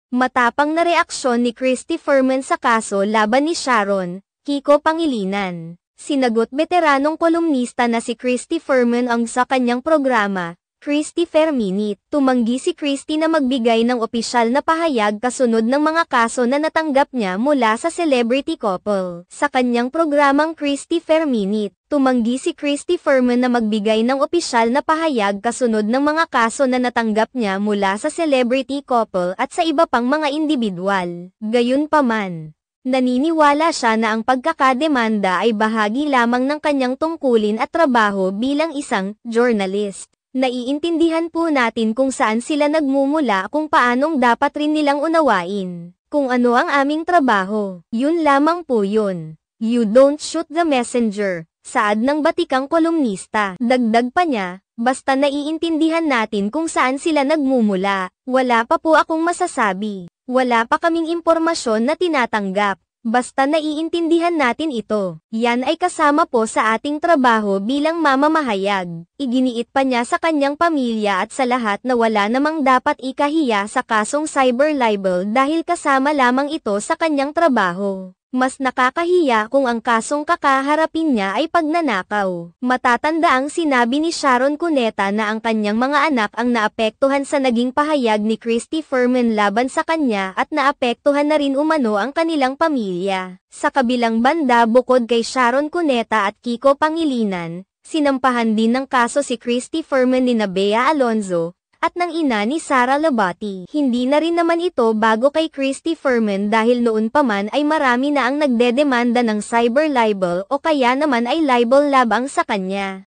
Matapang na reaksyon ni Christy Fermin sa kaso laban ni Sharon, Kiko Pangilinan. Sinagot veteranong kolumnista na si Christy Fermin ang sa kanyang programa, Christy Ferminit. Tumanggi si Christy na magbigay ng opisyal na pahayag kasunod ng mga kaso na natanggap niya mula sa celebrity couple. Sa kanyang programang Christy Ferminit, tumanggi si Christy Fermin na magbigay ng opisyal na pahayag kasunod ng mga kaso na natanggap niya mula sa celebrity couple at sa iba pang mga individual. Gayunpaman, naniniwala siya na ang pagkakademanda ay bahagi lamang ng kanyang tungkulin at trabaho bilang isang journalist. Naiintindihan po natin kung saan sila nagmumula, kung paanong dapat rin nilang unawain kung ano ang aming trabaho. Yun lamang po yun. You don't shoot the messenger, saad ng batikang kolumnista. Dagdag pa niya, basta naiintindihan natin kung saan sila nagmumula, wala pa po akong masasabi. Wala pa kaming impormasyon na tinatanggap. Basta naiintindihan natin ito. Yan ay kasama po sa ating trabaho bilang mamamahayag. Iginiit pa niya sa kanyang pamilya at sa lahat na wala namang dapat ikahiya sa kasong cyber libel dahil kasama lamang ito sa kanyang trabaho. Mas nakakahiya kung ang kasong kakaharapin niya ay pagnanakaw. Matatandaang sinabi ni Sharon Cuneta na ang kanyang mga anak ang naapektuhan sa naging pahayag ni Christy Fermin laban sa kanya at naapektuhan na rin umano ang kanilang pamilya. Sa kabilang banda, bukod kay Sharon Cuneta at Kiko Pangilinan, sinampahan din ng kaso si Christy Fermin ni Bea Alonzo at ng ina ni Sara Labati. Hindi na rin naman ito bago kay Christy Fermin dahil noon pa man ay marami na ang nagdedemanda ng cyber libel o kaya naman ay libel labang sa kanya.